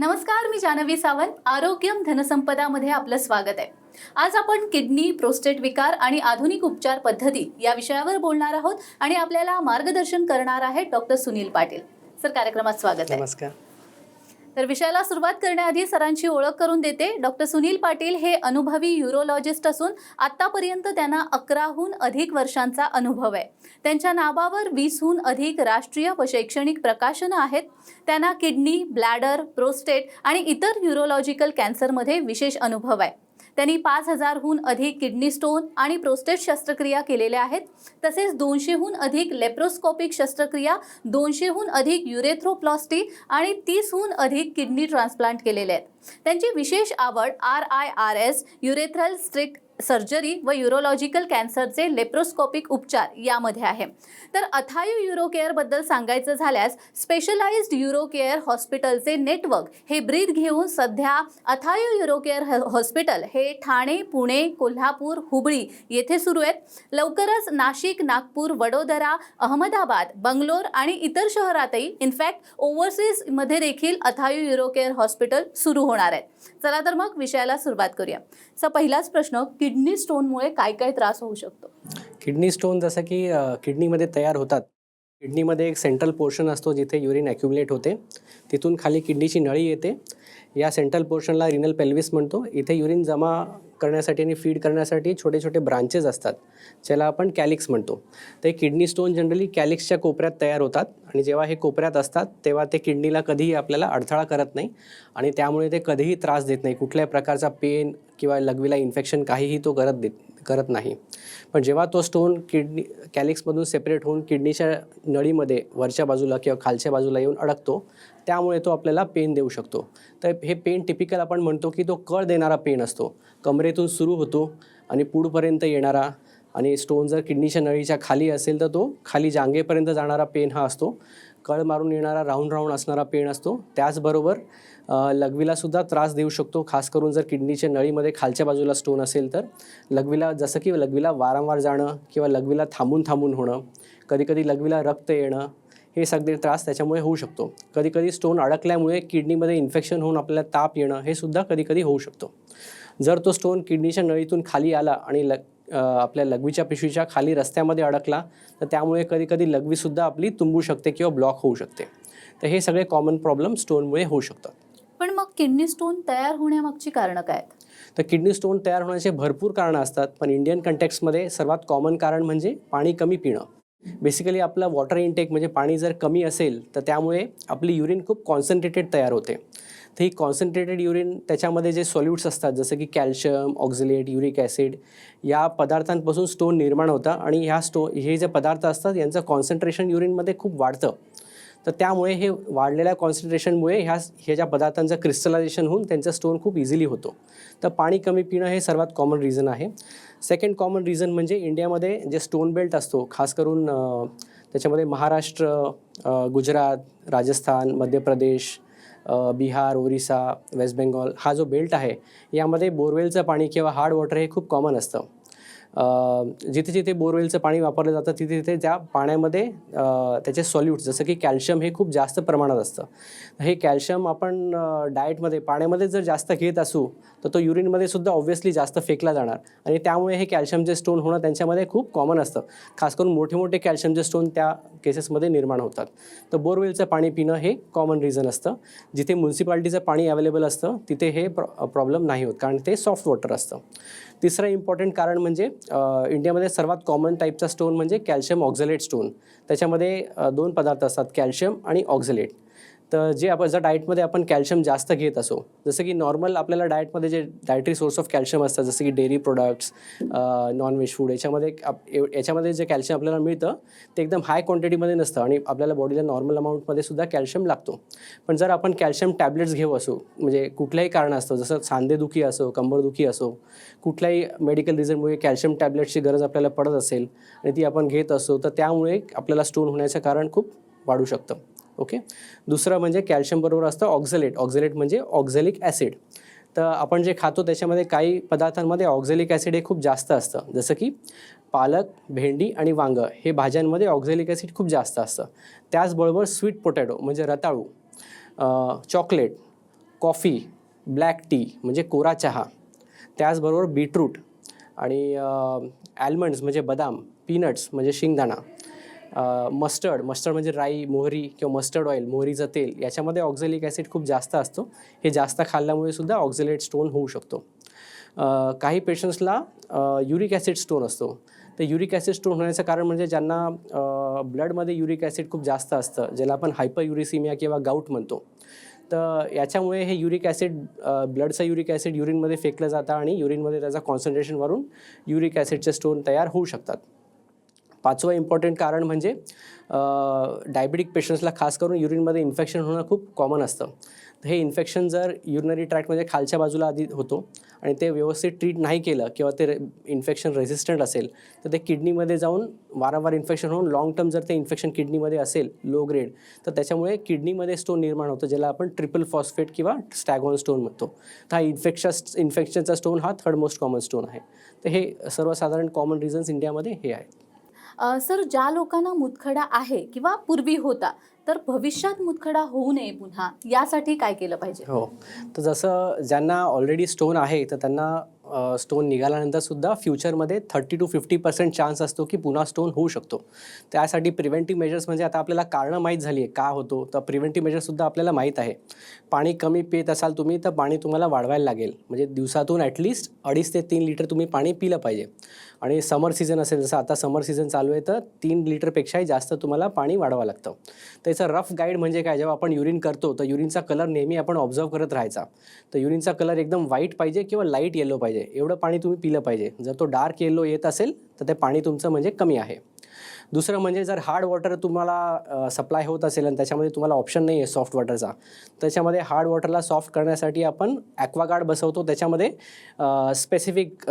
नमस्कार, मी जानवी सावंत. आरोग्यम धनसंपदामध्ये आपलं स्वागत आहे. आज आपण किडनी, प्रोस्टेट विकार आणि आधुनिक उपचार पद्धती या विषयावर बोलणार आहोत आणि आपल्याला मार्गदर्शन करणार आहेत डॉक्टर सुनील पाटील. सर, कार्यक्रमात स्वागत आहे. नमस्कार. तर विषयाला सुरुवात करण्याआधी सरांची ओळख करून देते. डॉक्टर सुनील पाटील हे अनुभवी यूरोलॉजिस्ट असून आतापर्यंत त्यांना 11हून अधिक वर्षांचा अनुभव आहे. त्यांच्या नावावर 20हून अधिक राष्ट्रीय व शैक्षणिक प्रकाशनं आहेत. त्यांना किडनी, ब्लॅडर, प्रोस्टेट आणि इतर यूरोलॉजिकल कॅन्सरमध्ये विशेष अनुभव आहे. त्यांनी 5000हून अधिक किडनी स्टोन आणि प्रोस्टेट शस्त्रक्रिया केलेल्या आहेत. तसेच 200हून अधिक लेप्रोस्कोपिक शस्त्रक्रिया, 200हून अधिक युरेथ्रोप्लास्टी आणि 30हून अधिक किडनी ट्रान्सप्लांट केलेले आहेत. त्यांची विशेष आवड RIRS, युरेथ्रल स्ट्रिक्ट सर्जरी व यूरोलॉजिकल कॅन्सरचे लेप्रोस्कोपिक उपचार यामध्ये आहे. तर अथायू युरोकेअरबद्दल सांगायचं झाल्यास स्पेशलाइज्ड युरोकेअर हॉस्पिटलचे नेटवर्क हे ब्रीद घेऊन सध्या अथायू युरोकेअर हॉस्पिटल हे ठाणे, पुणे, कोल्हापूर, हुबळी येथे सुरू आहेत. लवकरच नाशिक, नागपूर, वडोदरा, अहमदाबाद, बंगलोर आणि इतर शहरातही इनफॅक्ट ओव्हरसीजमध्ये देखील अथायू युरोकेअर हॉस्पिटल सुरू होणार आहेत. चला तर मग विषयाला सुरुवात करूया. पहिलाच प्रश्न, किडनी स्टोनमुळे काय काय त्रास होऊ शकतो? किडनी स्टोन जसं की किडनीमध्ये तयार होतात. किडनीमध्ये एक सेंट्रल पोर्शन असतो जिथे युरिन ॲक्युमुलेट होते. तिथून खाली किडनीची नळी येते. या सेंट्रल पोर्शनला रिनल पेल्विस म्हणतो. इथे युरिन जमा करण्यासाठी आणि फीड करण्यासाठी छोटे छोटे ब्रांचेस असतात, ज्याला आपण कॅलिक्स म्हणतो. ते किडनी स्टोन जनरली कॅलिक्सच्या कोपऱ्यात तयार होतात आणि जेव्हा हे कोपऱ्यात असतात तेव्हा ते किडनीला कधीही आपल्याला अडथळा करत नाही आणि त्यामुळे ते कधीही त्रास देत नाही. कुठल्याही प्रकारचा पेन किंवा लघवीला इन्फेक्शन काहीही तो करत नाही. पण जेव्हा तो स्टोन किडनी कॅलिक्समधून सेपरेट होऊन किडनीच्या नळीमध्ये वरच्या बाजूला किंवा खालच्या बाजूला येऊन अडकतो, त्यामुळे तो आपल्याला पेन देऊ शकतो. तर हे पेन टिपिकल आपण म्हणतो की तो कळ देणारा पेन असतो. कमरेतून सुरू होतो आणि पुढपर्यंत येणारा, आणि स्टोन जर किडनीच्या नळीच्या खाली असेल तर तो खाली जांघेपर्यंत जाणारा पेन हा असतो. कळ मारून येणारा राऊंड राऊंड असणारा पेन असतो. त्याचबरोबर लघवीलासुद्धा त्रास देऊ शकतो, खास करून जर किडनीच्या नळीमध्ये खालच्या बाजूला स्टोन असेल तर. लघवीला जसं की लघवीला वारंवार जाणं किंवा लघवीला थांबून थांबून होणं, कधीकधी लघवीला रक्त येणं, हे सगळे त्रास त्याच्यामुळे होऊ शकतो. कधीकधी स्टोन अडकल्यामुळे किडनीमध्ये इन्फेक्शन होऊन आपल्याला ताप येणं हे सुद्धा कधीकधी होऊ शकतो. जर तो स्टोन किडनीच्या नळीतून खाली आला आणि आपल्या लघवीच्या पिशवीच्या खाली रस्त्यामध्ये अडकला तर त्यामुळे कधीकधी लघवीसुद्धा आपली तुंबू शकते किंवा ब्लॉक होऊ शकते. तर हे सगळे कॉमन प्रॉब्लेम स्टोनमुळे होऊ शकतात. पण मग किडनी स्टोन तयार होण्यामागची कारणं काय आहेत? तर किडनी स्टोन तयार होण्याचे भरपूर कारणं असतात, पण इंडियन कंटेक्स्टमध्ये सर्वात कॉमन कारण म्हणजे पाणी कमी पिणं. बेसिकली आपलं वॉटर इनटेक म्हणजे पाणी जर कमी असेल तर त्यामुळे आपली युरिन खूप कॉन्सन्ट्रेटेड तयार होते. तर ही कॉन्सन्ट्रेटेड युरिन त्याच्यामध्ये जे सॉल्यूट्स असतात जसं की कॅल्शियम, ऑक्झलेट, युरिक ॲसिड या पदार्थांपासून स्टोन निर्माण होतात आणि हे जे पदार्थ असतात यांचं कॉन्सन्ट्रेशन युरिनमध्ये खूप वाढतं. तर त्यामुळे हे वाढलेल्या कॉन्सन्ट्रेशनमुळे ह्या ज्या पदार्थांचं क्रिस्टलायझेशन होऊन त्यांचा स्टोन खूप इझिली होतो. तर पाणी कमी पिणं हे सर्वात कॉमन रिझन आहे. सेकंड कॉमन रिझन म्हणजे इंडियामध्ये जे स्टोन बेल्ट असतो, खास करून त्याच्यामध्ये महाराष्ट्र, गुजरात, राजस्थान, मध्य प्रदेश, बिहार, ओरिसा, वेस्ट बेंगॉल हा जो बेल्ट आहे यामध्ये बोरवेलचं पाणी किंवा हार्ड वॉटर हे खूप कॉमन असतं. जिथे जिथे बोरवेलचं पाणी वापरलं जातं तिथे तिथे त्या पाण्यामध्ये त्याचे सॉल्यूट्स जसं की कॅल्शियम हे खूप जास्त प्रमाणात असतं. हे कॅल्शियम आपण डाएटमध्ये पाण्यामध्ये जर जास्त घेत असू तर तो युरिनमध्ये सुद्धा ऑब्व्हियसली जास्त फेकला जाणार आणि त्यामुळे हे कॅल्शियमचे स्टोन होणं त्यांच्यामध्ये खूप कॉमन असतं. खास करून मोठे मोठे कॅल्शियमचे स्टोन त्या केसेसमध्ये निर्माण होतात. तर बोरवेलचं पाणी पिणं हे कॉमन रिझन असतं. जिथे म्युन्सिपाल्टीचं पाणी अवेलेबल असतं तिथे हे प्रॉब्लेम नाही होत, कारण ते सॉफ्ट वॉटर असतं. तिसरं इम्पॉर्टंट कारण म्हणजे इंडियामध्ये सर्वात कॉमन टाईपचा स्टोन म्हणजे कॅल्शियम ऑक्झलेट स्टोन. त्याच्यामध्ये 2 पदार्थ असतात, कॅल्शियम आणि ऑक्झलेट. तर जे आपण जर डाएटमध्ये आपण कॅल्शियम जास्त घेत असो, जसं की नॉर्मल आपल्याला डाएटमध्ये जे डायटरी सोर्स ऑफ कॅल्शियम असतात जसं की डेअरी प्रोडक्ट्स, नॉनव्हेज फूड, याच्यामध्ये जे कॅल्शियम आपल्याला मिळतं ते एकदम हाय क्वांटिटीमध्ये नसतं आणि आपल्याला बॉडीला नॉर्मल अमाऊंटमध्ये सुद्धा कॅल्शियम लागतो. पण जर आपण कॅल्शियम टॅबलेट्स घेऊ असो, म्हणजे कुठल्याही कारण असतं, जसं सांधेदुखी असो, कंबरदुखी असो, कुठल्याही मेडिकल रिझनमुळे कॅल्शियम टॅबलेट्सची गरज आपल्याला पडत असेल आणि ती आपण घेत असो तर त्यामुळे आपल्याला स्टोन होण्याचं कारण खूप वाढू शकतं. ओके. दुसरं म्हणजे कॅल्शियमबरोबर असतं ऑक्झलेट. ऑक्झलेट म्हणजे ऑक्झॅलिक ॲसिड. तर आपण जे खातो त्याच्यामध्ये काही पदार्थांमध्ये ऑक्झॅलिक ॲसिड हे खूप जास्त असतं, जसं की पालक, भेंडी आणि वांगं हे भाज्यांमध्ये ऑक्झॅलिक ॲसिड खूप जास्त असतं. त्याचबरोबर स्वीट पोटॅटो म्हणजे रताळू, चॉकलेट, कॉफी, ब्लॅक टी म्हणजे कोरा चहा, त्याचबरोबर बीटरूट आणि ॲल्मंड्स म्हणजे बदाम, पीनट्स म्हणजे शेंगदाणा, मस्टर्ड म्हणजे राई, मोहरी किंवा मस्टर्ड ऑइल, मोहरीचं तेल, याच्यामध्ये ऑक्झॅलिक ॲसिड खूप जास्त असतो. हे जास्त खाल्ल्यामुळे सुद्धा ऑक्झॅलेट स्टोन होऊ शकतो. काही पेशंट्सला युरिक ॲसिड स्टोन असतो. तर युरिक ॲसिड स्टोन होण्याचं कारण म्हणजे ज्यांना ब्लडमध्ये युरिक ॲसिड खूप जास्त असतं, ज्याला आपण हायपर युरिसिमिया किंवा गाऊट म्हणतो. तर याच्यामुळे हे युरिक ॲसिड, ब्लडचं युरिक ॲसिड युरिनमध्ये फेकलं जातं आणि युरिनमध्ये त्याचा कॉन्सन्ट्रेशन वाढून युरिक ॲसिडचे स्टोन तयार होऊ शकतात. 5वं इम्पॉर्टंट कारण म्हणजे डायबेटिक पेशंट्सला खास करून युरिनमध्ये इन्फेक्शन होणं खूप कॉमन असतं. तर हे इन्फेक्शन जर युरिनरी ट्रॅक्ट म्हणजे खालच्या बाजूला आधी होतो आणि ते व्यवस्थित ट्रीट नाही केलं किंवा ते इन्फेक्शन रेझिस्टंट असेल तर ते किडनीमध्ये जाऊन वारंवार इन्फेक्शन होऊन लॉंग टर्म जर ते इन्फेक्शन किडनीमध्ये असेल लो ग्रेड, तर त्याच्यामुळे किडनीमध्ये स्टोन निर्माण होतो, ज्याला आपण ट्रिपल फॉस्फेट किंवा स्टॅगॉन स्टोन म्हणतो. तर हा इन्फेक्शनचा स्टोन हा थर्ड मोस्ट कॉमन स्टोन आहे. तर हे सर्वसाधारण कॉमन रिझन्स इंडियामध्ये हे आहेत. सर, ज्या लोकांना मुतखडा आहे किंवा पूर्वी होता, तर भविष्यात मुतखडा होऊ नये पुन्हा, यासाठी काय केलं पाहिजे? हो, तर जसं ज्यांना ऑलरेडी स्टोन आहे तर त्यांना स्टोन निघाल्यानंतर सुद्धा फ्युचरमध्ये 30 to 50% चान्स असतो की पुन्हा स्टोन होऊ शकतो. त्यासाठी प्रिव्हेंटिव्ह मेजर्स म्हणजे आता आपल्याला कारणं माहीत झाली आहे का होतो, तर प्रिव्हेंटिव्ह मेजर्ससुद्धा आपल्याला माहीत आहे. पाणी कमी पित असाल तुम्ही तर पाणी तुम्हाला वाढवायला लागेल. म्हणजे दिवसातून ॲटलिस्ट 2.5 ते 3 लिटर तुम्ही पाणी पिलं पाहिजे. आणि समर सीझन असेल, जसं आता समर सीझन चालू आहे, तर 3 लिटरपेक्षाही जास्त तुम्हाला पाणी वाढवावं लागतं. त्याचं रफ गाईड म्हणजे काय, जेव्हा आपण युरिन करतो तर युरिनचा कलर नेहमी आपण ऑब्झर्व करत राहायचा. तर युरिनचा कलर एकदम व्हाईट पाहिजे किंवा लाईट येलो पाहिजे, एवढं पाणी तुम्ही पिलं पाहिजे. जर तो डार्क येलो येत असेल तर ते पाणी तुमचं म्हणजे कमी आहे. दुसरं म्हणजे जर हार्ड वॉटर तुम्हाला सप्लाय होत असेल आणि त्याच्यामध्ये तुम्हाला ऑप्शन नाही आहे सॉफ्ट वॉटरचा, त्याच्यामध्ये हार्ड वॉटरला सॉफ्ट करण्यासाठी आपण ॲक्वागार्ड बसवतो. त्याच्यामध्ये स्पेसिफिक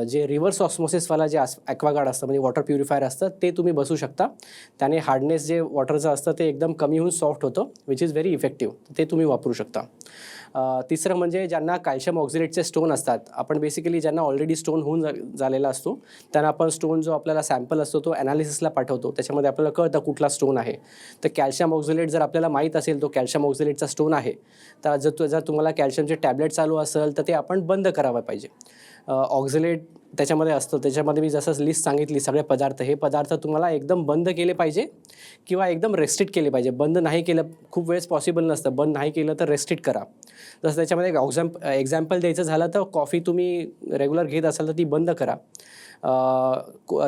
जे रिव्हर्स ऑस्मोसिसवाला जे ॲक्वागार्ड असतं म्हणजे वॉटर प्युरिफायर असतं ते तुम्ही बसू शकता. त्याने हार्डनेस जे वॉटरचं असतं ते एकदम कमी होऊन सॉफ्ट होतं, विच इज व्हेरी इफेक्टिव्ह. ते तुम्ही वापरू शकता. तिसरं म्हणजे ज्यांना कॅल्शियम ऑक्झिलेटचे स्टोन असतात, आपण बेसिकली ज्यांना ऑलरेडी स्टोन होऊन झालेला असतो त्यांना आपण स्टोन जो आपल्याला सॅम्पल असतो तो ॲनालिसिसला पाठवतो. त्याच्यामध्ये आपल्याला कळतं कुठला स्टोन आहे. तर कॅल्शियम ऑक्झिलेट जर आपल्याला माहीत असेल तो कॅल्शियम ऑक्झिलेटचा स्टोन आहे, तर जर तुम्हाला कॅल्शियमचे टॅबलेट चालू असेल तर ते आपण बंद करावं पाहिजे. ऑक्झिलेट त्याच्यामध्ये असतं, त्याच्यामध्ये मी जसं लिस्ट सांगितली सगळे पदार्थ, हे पदार्थ तुम्हाला एकदम बंद केले पाहिजे किंवा एकदम रेस्ट्रिक्ट केले पाहिजे. बंद नाही केलं, खूप वेळेस पॉसिबल नसतं, बंद नाही केलं तर रेस्ट्रिक्ट करा. जसं त्याच्यामध्ये एक एक्झाम्पल द्यायचं झालं तर कॉफी तुम्ही रेग्युलर घेत असाल तर ती बंद करा.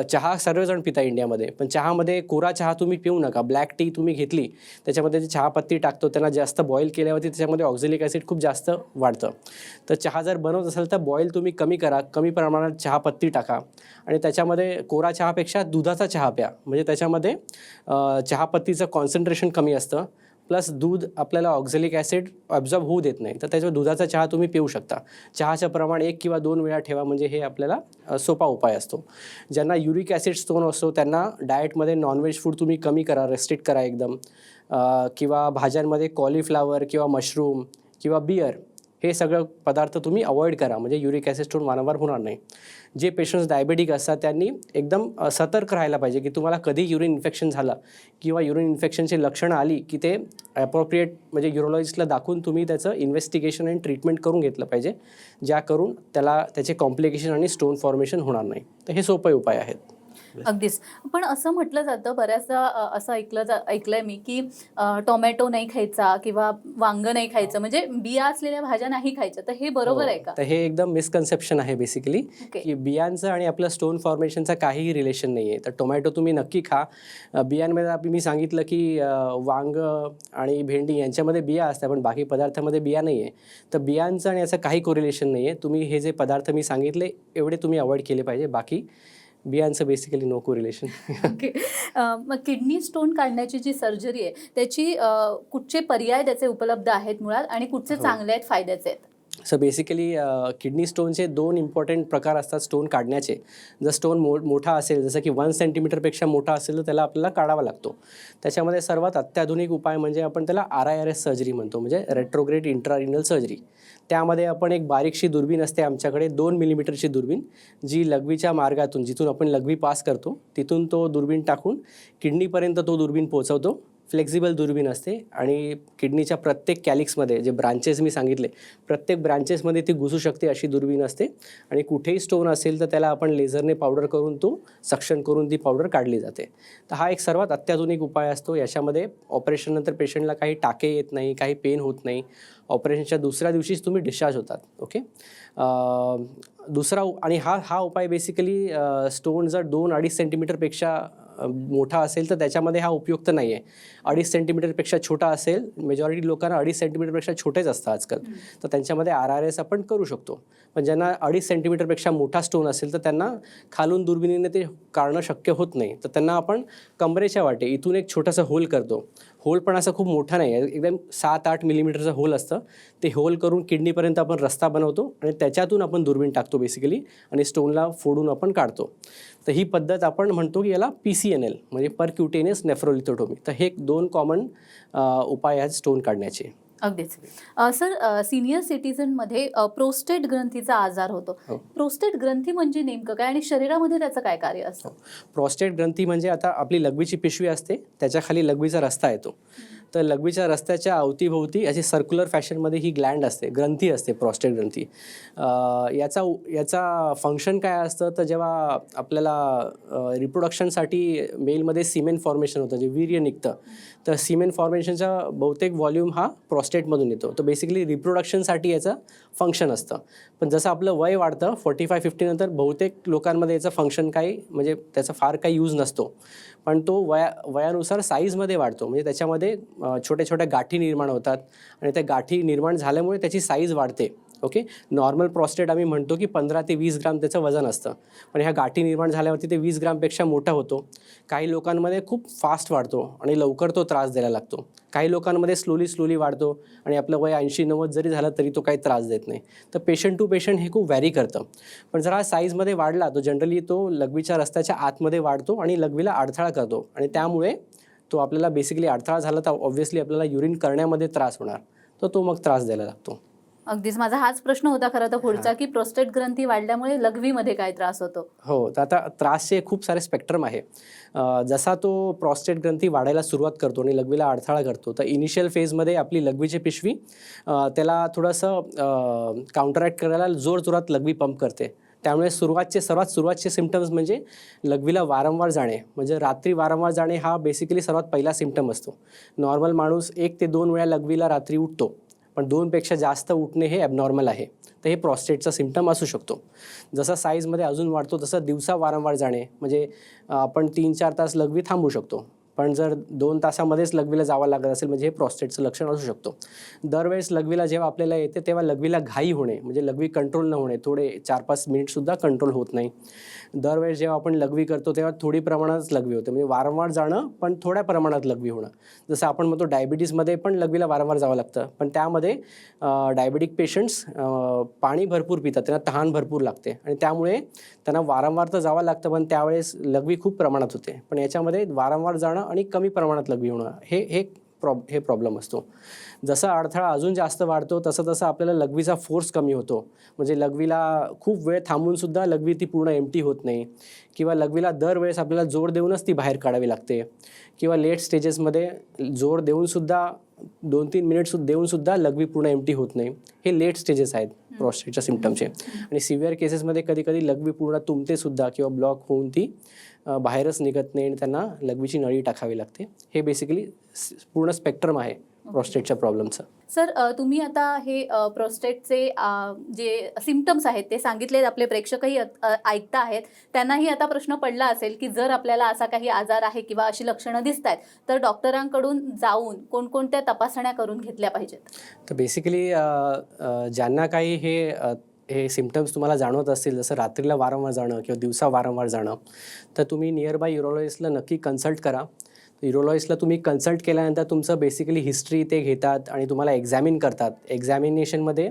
चहा सर्वजण पिता इंडियामध्ये, पण चहामध्ये कोरा चहा तुम्ही पिऊ नका. ब्लॅक टी तुम्ही घेतली, त्याच्यामध्ये जी चहापत्ती टाकतो त्यांना जास्त बॉईल केल्यावरती त्याच्यामध्ये ऑक्झॅलिक ॲसिड खूप जास्त वाढतं. तर चहा जर बनवत असाल तर बॉईल तुम्ही कमी करा, कमी प्रमाणात चहापत्ती टाका आणि त्याच्यामध्ये कोरा चहापेक्षा दुधाचा चहा प्या. म्हणजे त्याच्यामध्ये चहापत्तीचं कॉन्सन्ट्रेशन कमी असतं, प्लस दूध आपल्याला ऑक्झॅलिक ॲसिड ॲब्झॉर्ब होऊ देत नाही. तर त्याच्यावर दुधाचा चहा तुम्ही पिऊ शकता. चहाचं प्रमाण 1 किंवा 2 वेळा ठेवा, म्हणजे हे आपल्याला सोपा उपाय असतो. ज्यांना युरिक ॲसिड स्टोन असतो त्यांना डाएटमध्ये नॉनव्हेज फूड तुम्ही कमी करा, रेस्ट्रिक्ट करा एकदम. किंवा भाज्यांमध्ये कॉलीफ्लावर किंवा मशरूम किंवा बियर हे सगळं पदार्थ तुम्ही अवॉइड करा, म्हणजे युरिक ॲसिड स्टोन वारंवार होणार नाही. जे पेशंट्स डायबेटिक असतात त्यांनी एकदम सतर्क राहायला पाहिजे की तुम्हाला कधी युरिन इन्फेक्शन झालं किंवा युरिन इन्फेक्शनची लक्षणं आली की ते ॲप्रोप्रिएट म्हणजे युरोलॉजिस्टला दाखवून तुम्ही त्याचं इन्व्हेस्टिगेशन आणि ट्रीटमेंट करून घेतलं पाहिजे, ज्या करून त्याचे कॉम्प्लिकेशन आणि स्टोन फॉर्मेशन होणार नाही. तर हे सोपे उपाय आहेत. अगदीच. पण असं म्हटलं जातं बऱ्याचदा, असं ऐकलंय मी की टोमॅटो नाही खायचा किंवा वांगं नाही खायचं, म्हणजे बिया असलेल्या भाज्या नाही खायच्या. तर हे बरोबर आहे का? तर हे एकदम मिसकन्सेप्शन आहे बेसिकली, ओके. की बियांचं आणि आपलं स्टोन फॉर्मेशनचं काहीही रिलेशन नाही आहे. तर टोमॅटो तुम्ही नक्की खा. बियांमध्ये मी सांगितलं की वांग आणि भेंडी यांच्यामध्ये बिया असतात, पण बाकी पदार्थामध्ये बिया नाही आहे. तर बियांचं आणि याचं काही कोरिलेशन नाही आहे. तुम्ही हे जे पदार्थ मी सांगितले एवढे तुम्ही अवॉइड केले पाहिजे, बाकी बियांचं बेसिकली नो कोरिलेशन. ओके. मग किडनी स्टोन काढण्याची जी सर्जरी आहे त्याची कुठचे पर्याय त्याचे उपलब्ध आहेत मुळात, आणि कुठचे चांगले आहेत, फायद्याचे आहेत? सो बेसिकली किडनी स्टोनचे 2 इम्पॉर्टंट प्रकार असतात स्टोन काढण्याचे. जर स्टोन मोठा असेल, जसं की 1 सेंटीमीटरपेक्षा मोठा असेल तर त्याला आपल्याला काढावा लागतो. त्याच्यामध्ये सर्वात अत्याधुनिक उपाय म्हणजे आपण त्याला RIRS सर्जरी म्हणतो, म्हणजे रेट्रोग्रेड इंट्रारिनल सर्जरी. त्यामध्ये आपण एक बारीकशी दुर्बीण असते आमच्याकडे, 2 मिलीमीटरची दुर्बीण, जी लघवीच्या मार्गातून, जिथून आपण लघवी पास करतो तिथून तो दुर्बीण टाकून किडनीपर्यंत तो दुर्बीण पोहोचवतो फ्लेक्झिबल दुर्बीण असते आणि किडनीच्या प्रत्येक कॅलिक्समध्ये जे ब्रांचेस मी सांगितले प्रत्येक ब्रांचेसमध्ये ती घुसू शकते अशी दुर्बीण असते आणि कुठेही स्टोन असेल तर त्याला आपण लेझरने पावडर करून तो सक्शन करून ती पावडर काढली जाते. तर हा एक सर्वात अत्याधुनिक उपाय असतो. याच्यामध्ये ऑपरेशननंतर पेशंटला काही टाके येत नाही, काही पेन होत नाही. ऑपरेशनच्या दुसऱ्या दिवशीच तुम्ही डिस्चार्ज होतात. ओके. दुसरा आणि हा उपाय बेसिकली स्टोन जर 2-2.5 सेंटीमीटरपेक्षा मोठा असेल तर त्याच्यामध्ये हा उपयुक्त नाही आहे. 2.5 सेंटीमीटरपेक्षा छोटा असेल, मेजॉरिटी लोकांना 2.5 सेंटीमीटरपेक्षा छोटेच असतात आजकाल, तर त्यांच्यामध्ये RRS आपण करू शकतो. पण ज्यांना 2.5 सेंटीमीटरपेक्षा मोठा स्टोन असेल तर त्यांना खालून दुर्बिणीने ते काढणं शक्य होत नाही. तर त्यांना आपण कमरेच्या वाटे इथून एक छोटासा होल करतो. होल पण असं खूप मोठा नाही आहे, एकदम 7-8 मिलीमीटरचं होल असतं. ते होल करून किडनीपर्यंत आपण रस्ता बनवतो आणि त्याच्यातून आपण दुर्बीण टाकतो बेसिकली आणि स्टोनला फोडून आपण काढतो. तर ही पद्धत आपण म्हणतो की याला PCNL म्हणजे परक्युटेनियस नेफ्रोलिथोटोमी. तर हे 2 कॉमन उपाय आहेत स्टोन काढण्याचे. अगदीच. सर, सिनियर सिटीजनमध्ये प्रोस्टेट ग्रंथीचा आजार होतो. हो. प्रोस्टेट ग्रंथी म्हणजे नेमकं काय आणि शरीरामध्ये त्याचं काय कार्य असतं? प्रॉस्टेट ग्रंथी म्हणजे आता आपली लघवीची पिशवी असते, त्याच्या खाली लघवीचा रस्ता येतो. तर लघवीच्या रस्त्याच्या अवतीभोवती अशी सर्क्युलर फॅशनमध्ये ही ग्लँड असते, ग्रंथी असते, प्रॉस्टेट ग्रंथी. याचा फंक्शन काय असतं तर जेव्हा आपल्याला रिप्रोडक्शनसाठी मेलमध्ये सिमेन फॉर्मेशन होतं, जे वीर्य निघतं, तर सिमेन फॉर्मेशनचा बहुतेक व्हॉल्यूम हा प्रॉस्टेटमधून येतो. तर बेसिकली रिप्रोडक्शनसाठी याचं फंक्शन असतं. पण जसं आपलं वय वाढतं 45-50 नंतर बहुतेक लोकांमध्ये याचं फंक्शन काही म्हणजे त्याचा फार काही यूज नसतो. पण तो वयानुसार साईजमध्ये वाढतो. म्हणजे त्याच्यामध्ये छोट्या छोट्या गाठी निर्माण होतात आणि त्या गाठी निर्माण झाल्यामुळे त्याची साईज वाढते. ओके. नॉर्मल प्रॉस्टेट आम्ही म्हणतो की 15 ते 20 ग्राम त्याचं वजन असतं, पण ह्या गाठी निर्माण झाल्यावरती ते 20 ग्रामपेक्षा मोठा होतो. काही लोकांमध्ये खूप फास्ट वाढतो आणि लवकर तो त्रास द्यायला लागतो. काही लोकांमध्ये स्लोली वाढतो आणि आपलं वय 80-90 जरी झालं तरी तो काही त्रास देत नाही. तर पेशंट टू पेशंट हे खूप व्हॅरी करतं. पण जर हा साईजमध्ये वाढला तो जनरली तो लघवीच्या रस्त्याच्या आतमध्ये वाढतो आणि लघवीला अडथळा करतो आणि त्यामुळे तो आपल्याला बेसिकली अडथळा झाला तर ऑब्व्हियसली आपल्याला युरिन करण्यामध्ये त्रास होणार, तर तो मग त्रास द्यायला लागतो. अगदीच. माझा हाच प्रश्न होता खरं तर पुढचा, की प्रोस्टेट ग्रंथी वाढल्यामुळे लघवीमध्ये काय त्रास होतो? हो, तर आता त्रासचे खूप सारे स्पेक्ट्रम आहे. जसा तो प्रॉस्टेट ग्रंथी वाढायला सुरुवात करतो आणि लघवीला अडथळा करतो, तर इनिशियल फेजमध्ये आपली लघवीची पिशवी त्याला थोडंसं काउंटरॅक्ट करायला जोरात लघवी पंप करते. त्यामुळे सर्वात सुरुवातचे सिम्पटम्स म्हणजे लघवीला वारंवार जाणे, म्हणजे रात्री वारंवार जाणे हा बेसिकली सर्वात पहिला सिम्पटम असतो. नॉर्मल माणूस 1 ते 2 वेळा लघवीला रात्री उठतो, पण 2पेक्षा जास्त उठणे हे ॲबनॉर्मल आहे. तर हे प्रॉस्टेटचा सिम्पटम असू शकतो. जसा साईजमध्ये अजून वाढतो तसं दिवसा वारंवार जाणे, म्हणजे आपण 3-4 तास लघवी थांबू शकतो, पण जर 2 तासामध्येच लघवीला जावं लागत असेल म्हणजे हे प्रॉस्टेटचं लक्षण असू शकतो. दरवेळेस लघवीला जेव्हा आपल्याला येते तेव्हा लघवीला घाई होणे, म्हणजे लघवी कंट्रोल न होणे, थोडे 4-5 मिनिटसुद्धा कंट्रोल होत नाही. दरवेळेस जेव्हा आपण लघवी करतो तेव्हा थोडी प्रमाणात लघवी होते, म्हणजे वारंवार जाणं पण थोड्या प्रमाणात लघवी होणं. जसं आपण म्हणतो डायबिटीजमध्ये पण लघवीला वारंवार जावं लागतं, पण त्यामध्ये डायबेटिक पेशंट्स पाणी भरपूर पितात, त्यांना तहान भरपूर लागते आणि त्यामुळे त्यांना वारंवार तर जावं लागतं, पण त्यावेळेस लघवी खूप प्रमाणात होते. पण याच्यामध्ये वारंवार जाणं आणि कमी प्रमाणात लघवी होणं हे प्रॉब्लेम असतो. जसा अडथळा अजून जास्त वाढतो तसं आपल्याला लघवीचा फोर्स कमी होतो, म्हणजे लघवीला खूप वेळ थांबूनसुद्धा लघवी ती पूर्ण एम्प्टी होत नाही, किंवा लघवीला दरवेळेस आपल्याला जोर देऊनच ती बाहेर काढावी लागते, किंवा लेट स्टेजेसमध्ये जोर देऊनसुद्धा 2-3 मिनिट्स देऊनसुद्धा लघवी पूर्ण एम्प्टी होत नाही. हे लेट स्टेजेस आहेत प्रॉस्टेटच्या सिम्पटमचे. आणि सिव्हिअर केसेसमध्ये कधी लघवी पूर्ण तुंबतेसुद्धा किंवा ब्लॉक होऊन ती बाहेरच निघत नाही आणि त्यांना लघवीची नळी टाकावी लागते. हे बेसिकली पूर्ण स्पेक्ट्रम आहे प्रॉस्टेटच्या प्रॉब्लेमचं. सर, तुम्ही आता हे प्रोस्टेटचे जे सिम्पटम्स आहेत ते सांगितलेत, आपले प्रेक्षकही ऐकता आहेत, त्यांनाही आता प्रश्न पडला असेल की जर आपल्याला असा काही आजार आहे किंवा अशी लक्षणं दिसत आहेत तर डॉक्टरांकडून जाऊन कोणकोणत्या तपासण्या करून घेतल्या पाहिजेत? तर बेसिकली ज्यांना काही हे सिम्पटम्स तुम्हाला जाणवत असतील, जसं रात्रीला वारंवार जाणं किंवा दिवसा वारंवार जाणं, तर तुम्ही नियरबाय युरोलॉजिस्टला नक्की कन्सल्ट करा. युरोलॉजिस्टला तुम्ही कन्सल्ट केल्यानंतर तुमचं बेसिकली हिस्ट्री ते घेतात आणि तुम्हाला एक्झॅमिन करतात. एक्झॅमिनेशनमध्ये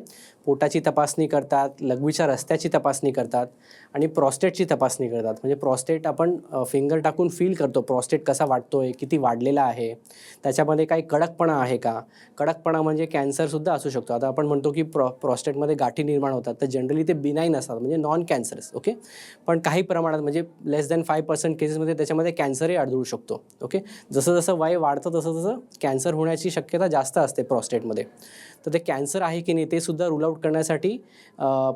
पोटाची तपासणी करतात, लघवीच्या रस्त्याची तपासणी करतात आणि प्रॉस्टेटची तपासणी करतात. म्हणजे प्रॉस्टेट आपण फिंगर टाकून फील करतो, प्रॉस्टेट कसा वाटतोय, किती वाढलेला आहे, त्याच्यामध्ये काही कडकपणा आहे का. कडकपणा म्हणजे कॅन्सरसुद्धा असू शकतो. आता आपण म्हणतो की प्रॉस्टेटमध्ये गाठी निर्माण होतात, तर जनरली ते बिनाईन असतात, म्हणजे नॉन कॅन्सरस. ओके, पण काही प्रमाणात म्हणजे लेस दॅन 5% केसेसमध्ये त्याच्यामध्ये कॅन्सरही आढळू शकतो. ओके, जसं जसं वय वाढतं तसं तसं कॅन्सर होण्याची शक्यता जास्त असते प्रॉस्टेटमध्ये. तर ते कॅन्सर आहे की नाही ते सुद्धा रूल आउट करण्यासाठी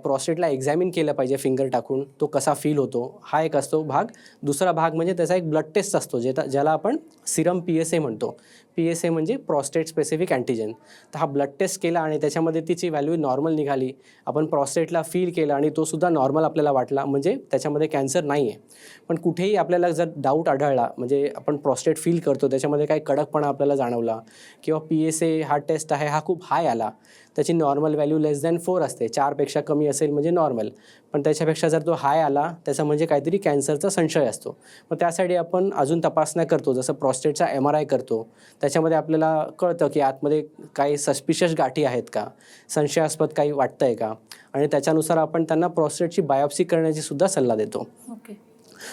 प्रॉस्टेटला एक्झॅमिन केलं पाहिजे फिंगर टाकून, तो कसा फील होतो, हा एक असतो भाग. दुसरा भाग म्हणजे त्याचा एक ब्लड टेस्ट असतो ज्याला आपण सिरम PSA म्हणतो. PSA म्हणजे प्रॉस्टेट स्पेसिफिक अँटीजन. तर हा ब्लड टेस्ट केला आणि त्याच्यामध्ये तिची व्हॅल्यू नॉर्मल निघाली, आपण प्रॉस्टेटला फील केला आणि तो सुद्धा नॉर्मल आपल्याला वाटला, म्हणजे त्याच्यामध्ये कॅन्सर नाही आहे. पण कुठेही आपल्याला जर डाऊट आढळला, म्हणजे आपण प्रॉस्टेट फील करतो त्याच्यामध्ये काही कडकपणा आपल्याला जाणवला किंवा PSA हा टेस्ट आहे हा खूप हाय आला, त्याची नॉर्मल व्हॅल्यू लेस दॅन 4 असते, 4पेक्षा कमी असेल म्हणजे नॉर्मल, पण त्याच्यापेक्षा जर तो हाय आला त्याचा म्हणजे काहीतरी कॅन्सरचा संशय असतो. मग त्यासाठी आपण अजून तपासण्या करतो, जसं प्रॉस्टेटचा MRI करतो. त्याच्यामध्ये आपल्याला कळतं की आतमध्ये काही सस्पिशियस गाठी आहेत का, संशयास्पद काही वाटतं आहे का, आणि त्याच्यानुसार आपण त्यांना प्रॉस्टेटची बायोप्सी करण्याची सुद्धा सल्ला देतो. ओके.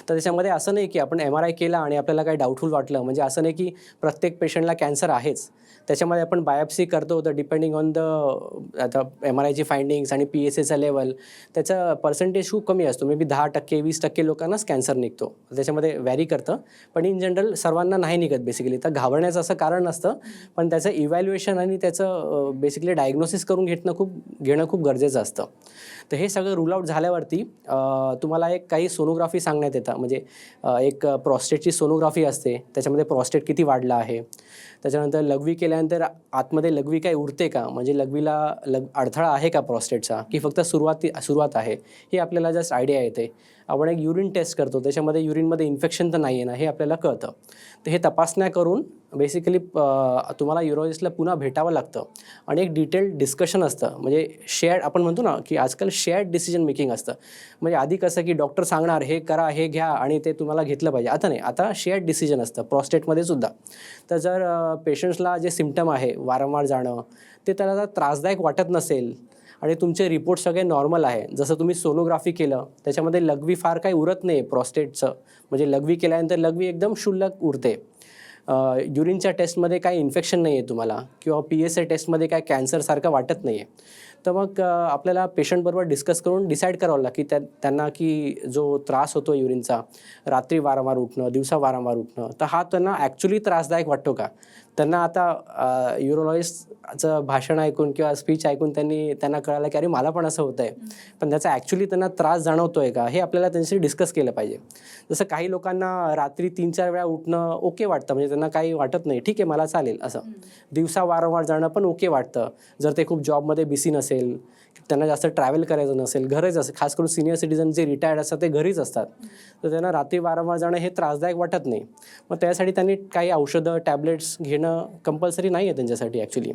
तर त्याच्यामध्ये असं नाही की आपण MRI केला आणि आपल्याला काही डाऊटफुल वाटलं, म्हणजे असं नाही की प्रत्येक पेशंटला कॅन्सर आहेच. त्याच्यामध्ये आपण बायोप्सी करतो, तर डिपेंडिंग ऑन आता MRIची फाइंडिंग्स आणि PSAचा लेवल, त्याचा पर्सेंटेज खूप कमी असतो. मे बी 10%, 20% लोकांनाच कॅन्सर निघतो. त्याच्यामध्ये व्हॅरी करतं, पण इन जनरल सर्वांना नाही निघत बेसिकली. तर घाबरण्याचं असं कारण नसतं, पण त्याचं इव्हॅल्युएशन आणि त्याचं बेसिकली डायग्नोसिस करून घेणं खूप गरजेचं असतं. तर हे सगळं रूल आउट झाल्यावरती तुम्हाला काही सोनोग्राफी सांगण्यात येतं. म्हणजे एक प्रॉस्टेटची सोनोग्राफी असते, त्याच्यामध्ये प्रॉस्टेट किती वाढला आहे. त्याच्यानंतर लघवी केल्यानंतर आतमध्ये लघवी काही उरते का, म्हणजे लघवीला अडथळा आहे का प्रॉस्टेटचा, की फक्त सुरुवात आहे, हे आपल्याला जस्ट आयडिया येते. आपण एक युरिन टेस्ट करतो, त्याच्यामध्ये युरिनमध्ये इन्फेक्शन तर नाही आहे ना हे आपल्याला कळतं. तर हे तपासण्या करून बेसिकली तुम्हाला युरोलॉजिस्टला पुन्हा भेटावं लागतं आणि एक डिटेल्ड डिस्कशन असतं. म्हणजे आपण म्हणतो ना की आजकाल शेअर्ड डिसिजन मेकिंग असतं. म्हणजे आधी कसं की डॉक्टर सांगणार हे करा, हे घ्या आणि ते तुम्हाला घेतलं पाहिजे. आता नाही, आता शेअर्ड डिसिजन असतं प्रॉस्टेटमध्ये सुद्धा. तर जर पेशंट्सला जे सिम्पटम आहे वारंवार जाणं, ते त्याला जर त्रासदायक वाटत नसेल आणि तुमचे रिपोर्ट सगळे नॉर्मल आहे, जसं तुम्ही सोनोग्राफी केलं त्याच्यामध्ये लघवी फार काही उरत नाही प्रॉस्टेटचं, म्हणजे लघवी केल्यानंतर लघवी एकदम क्षुल्लक उरते. युरिनच्या टेस्टमध्ये काही इन्फेक्शन नाही आहे तुम्हाला, किंवा PSA टेस्टमध्ये काय कॅन्सरसारखं वाटत नाही आहे, तर मग आपल्याला पेशंटबरोबर डिस्कस करून डिसाईड करावं लागतं की त्यांना की जो त्रास होतो युरिनचा, रात्री वारंवार उठणं, दिवसा वारंवार उठणं, तर हा त्यांना ॲक्च्युली त्रासदायक वाटतो का. त्यांना आता युरोलॉजिस्टचं भाषण ऐकून किंवा स्पीच ऐकून त्यांना कळालं की अरे मला पण असं होतं आहे, पण त्याचा ॲक्च्युली त्यांना त्रास जाणवतो आहे का, हे आपल्याला त्यांच्याशी डिस्कस केलं पाहिजे. जसं काही लोकांना रात्री 3-4 वेळा उठणं ओके वाटतं, म्हणजे त्यांना काही वाटत नाही, ठीक आहे मला चालेल असं. दिवसा वारंवार जाणं पण ओके वाटतं, जर ते खूप जॉबमध्ये बिझी नसेल, त्यांना जास्त ट्रॅव्हल करायचं नसेल, घरीच असेल. खास करून सिनियर सिटीजन जे रिटायर्ड असतात ते घरीच असतात, तर त्यांना रात्री वारंवार जाणं हे त्रासदायक वाटत नाही. मग त्यासाठी त्यांनी काही औषधं टॅबलेट्स घेणं कंपल्सरी नाही आहे त्यांच्यासाठी ॲक्च्युली.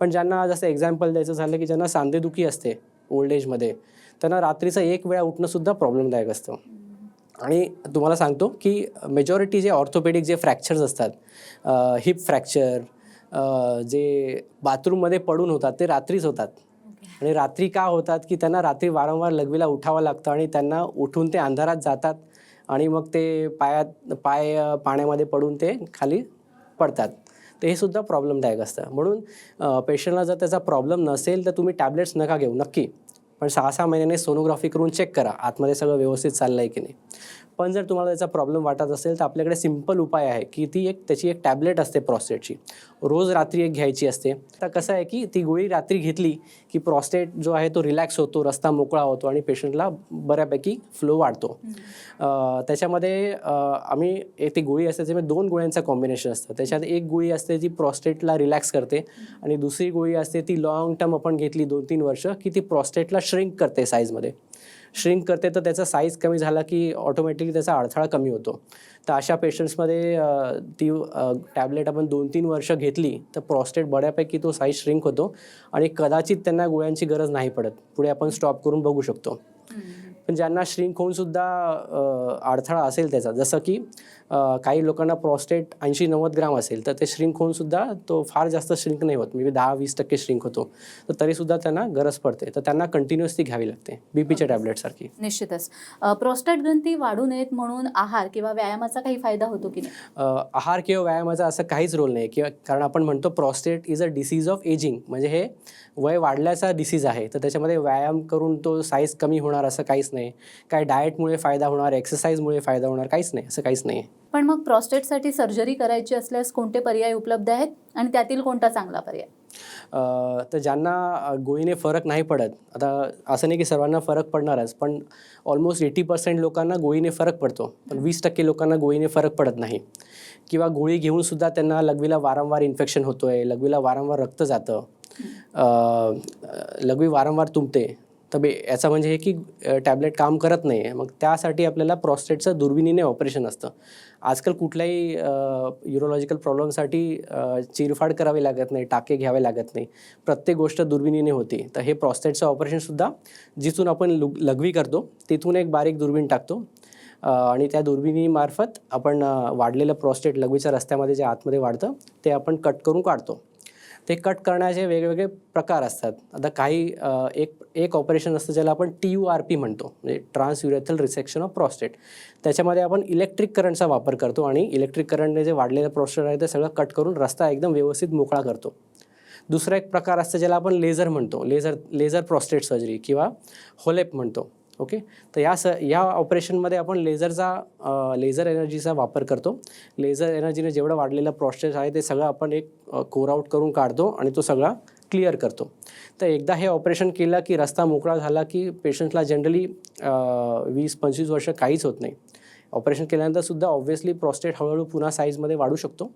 पण ज्यांना जसं एक्झाम्पल द्यायचं झालं की ज्यांना सांधेदुखी असते ओल्ड एजमध्ये, त्यांना रात्रीचं 1 वेळा उठणंसुद्धा प्रॉब्लेमदायक असतं. आणि तुम्हाला सांगतो की मेजॉरिटी जे ऑर्थोपेडिक जे फ्रॅक्चर्स असतात, हिप फ्रॅक्चर, जे बाथरूममध्ये पडून होतात ते रात्रीच होतात. आणि रात्री का होतात की त्यांना रात्री वारंवार लघवीला उठावं लागतं आणि त्यांना उठून ते अंधारात जातात आणि मग ते पाय पाण्यामध्ये पडून ते खाली पडतात. तर हे सुद्धा प्रॉब्लेमदायक असतं. म्हणून पेशंटला जर त्याचा प्रॉब्लेम नसेल तर तुम्ही टॅबलेट्स नका घेऊ नक्की, पण 6-6 महिन्याने सोनोग्राफी करून चेक करा आतमध्ये सगळं व्यवस्थित चाललं आहे की नाही. पण जर तुम्हाला त्याचा प्रॉब्लेम वाटत असेल तर आपल्याकडे सिम्पल उपाय आहे की त्याची एक टॅबलेट असते प्रॉस्टेटची, रोज रात्री एक घ्यायची असते. आता कसं आहे की ती गोळी रात्री घेतली की प्रॉस्टेट जो आहे तो रिलॅक्स होतो, रस्ता मोकळा होतो आणि पेशंटला बऱ्यापैकी फ्लो वाढतो. त्याच्यामध्ये ती गोळी असते, त्याच्यामध्ये 2 गोळ्यांचं कॉम्बिनेशन असतं. त्याच्यात एक गोळी असते जी प्रॉस्टेटला रिलॅक्स करते आणि दुसरी गोळी असते ती लॉंग टर्म आपण घेतली 2-3 वर्ष की ती प्रॉस्टेटला श्रिंक करते, साईजमध्ये श्रिंक करते. तर त्याचा साईज कमी झाला की ऑटोमॅटिकली त्याचा अडथळा कमी होतो. तर अशा पेशंट्समध्ये ती टॅबलेट आपण 2-3 वर्ष घेतली तर प्रॉस्टेट बऱ्यापैकी तो साईज श्रिंक होतो आणि कदाचित त्यांना गोळ्यांची गरज नाही पडत. पुढे आपण स्टॉप करून बघू शकतो. पण ज्यांना श्रिंक होऊन सुद्धा अडथळा असेल त्याचा, जसं की काही लोकांना प्रॉस्टेट 80-90 ग्राम असेल तर ते श्रिंक होऊन सुद्धा तो फार जास्त श्रिंक नाही होत, म्हणजे 10-20% श्रिंक होतो, तर तरीसुद्धा त्यांना गरज पडते, तर त्यांना कंटिन्युअसली घ्यावी लागते बीपीच्या टॅबलेटसारखी. निश्चितच. प्रोस्टेट ग्रंथी वाढू नयेत म्हणून आहार किंवा व्यायामाचा काही फायदा होतो की नाही? आहार किंवा व्यायामाचा असं काहीच रोल नाही, किंवा कारण आपण म्हणतो prostate is a disease of ageing, म्हणजे हे वय वाढल्याचा डिसीज आहे, तर त्याच्यामध्ये व्यायाम करून तो साईज कमी होणार असं काहीच नाही, काय डाएटमुळे फायदा होणार, एक्सरसाइजमुळे फायदा होणार, काहीच नाही, असं काहीच नाही. पण मग प्रोस्टेटसाठी सर्जरी करायची असल्यास कोणते पर्याय उपलब्ध आहेत आणि त्यातील कोणता चांगला पर्याय? तर ज्यांना गोळीने फरक नाही पडत, आता असं नाही की सर्वांना फरक पडणारच, पण ऑलमोस्ट 80% लोकांना गोळीने फरक पडतो, पण 20% लोकांना गोळीने फरक पडत नाही, किंवा गोळी घेऊनसुद्धा त्यांना लघवीला वारंवार इन्फेक्शन होतो आहे, लघवीला वारंवार रक्त जातं, लघवी वारंवार तुंबते, तर याचा म्हणजे हे की टॅबलेट काम करत नाही आहे. मग त्यासाठी आपल्याला प्रॉस्टेटचं दुर्बिणीने ऑपरेशन असतं. आजकाल कुठल्याही युरोलॉजिकल प्रॉब्लेमसाठी चिरफाड करावी लागत नाही, टाके घ्यावे लागत नाही, प्रत्येक गोष्ट दुर्बिणीने होते. तर हे प्रॉस्टेटचं ऑपरेशनसुद्धा जिथून आपण लघवी करतो तिथून एक बारीक दुर्बीण टाकतो आणि त्या दुर्बिणीमार्फत आपण वाढलेलं प्रॉस्टेट लघवीच्या रस्त्यामध्ये जे आतमध्ये वाढतं ते आपण कट करून काढतो. ते कट करण्याचे वेगवेगळे प्रकार असतात. आता काही एक ऑपरेशन असतं ज्याला आपण TURP म्हणतो, म्हणजे ट्रान्सयुरेथ्रल रिसेक्शन ऑफ प्रॉस्टेट. त्याच्यामध्ये आपण इलेक्ट्रिक करंटचा वापर करतो आणि इलेक्ट्रिक करंटने जे वाढलेलं प्रॉस्टेट आहे ते सगळं कट करून रस्ता एकदम व्यवस्थित मोकळा करतो. दुसरा एक प्रकार असतं ज्याला आपण लेझर म्हणतो, लेझर प्रॉस्टेट सर्जरी किंवा होलेप म्हणतो. ओके, तर या ऑपरेशनमध्ये आपण लेझर एनर्जीचा वापर करतो. लेझर एनर्जीने जेवढं वाढलेलं प्रॉस्टेट आहे ते सगळं आपण एक कोर आउट करून काढतो आणि तो सगळा क्लिअर करतो. तर एकदा हे ऑपरेशन केलं की रस्ता मोकळा झाला की पेशंटला जनरली 20-25 वर्ष काहीच होत नाही. ऑपरेशन केल्यानंतरसुद्धा ऑब्व्हियसली प्रॉस्टेट हळूहळू पुन्हा साईजमध्ये वाढू शकतो,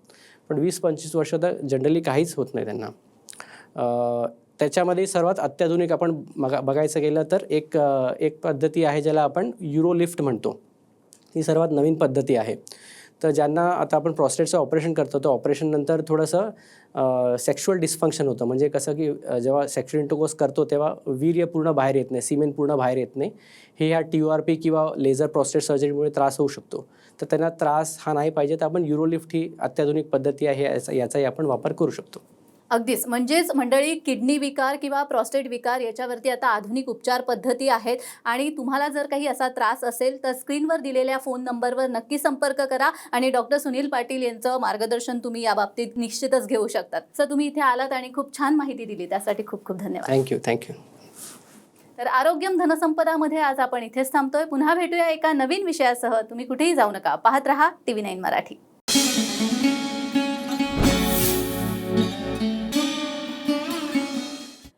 पण 20-25 वर्ष तर जनरली काहीच होत नाही त्यांना. त्याच्यामध्ये सर्वात अत्याधुनिक आपण बघायचं गेलं तर एक पद्धती आहे ज्याला आपण युरोलिफ्ट म्हणतो. ही सर्वात नवीन पद्धती आहे. तर ज्यांना आता आपण प्रॉस्टेटचं ऑपरेशन करतो तर ऑपरेशननंतर थोडंसं सेक्शुअल डिस्फंक्शन होतं, म्हणजे कसं की जेव्हा सेक्शुअल इंटरकोर्स करतो तेव्हा वीर्य पूर्ण बाहेर येत नाही, सीमेन पूर्ण बाहेर येत नाही. हे ह्या TURP किंवा लेझर प्रॉस्टेट सर्जरीमुळे त्रास होऊ शकतो. तर त्यांना त्रास हा नाही पाहिजे तर आपण युरोलिफ्ट ही अत्याधुनिक पद्धती आहे, याचाही आपण वापर करू शकतो. अगदीच. म्हणजेच मंडळी, किडनी विकार किंवा प्रॉस्टेट विकार याच्यावरती आता आधुनिक उपचार पद्धती आहेत आणि तुम्हाला जर काही असा त्रास असेल तर स्क्रीनवर दिलेल्या फोन नंबरवर नक्की संपर्क करा आणि डॉक्टर सुनील पाटील यांचं मार्गदर्शन तुम्ही याबाबतीत निश्चितच घेऊ शकतात. सर, तुम्ही इथे आलात आणि खूप छान माहिती दिली, त्यासाठी खूप खूप धन्यवाद. थँक्यू. तर आरोग्यम धनसंपदामध्ये आज आपण इथेच थांबतोय. पुन्हा भेटूया एका नवीन विषयासह. तुम्ही कुठेही जाऊ नका. पाहत रहा TV9 मराठी.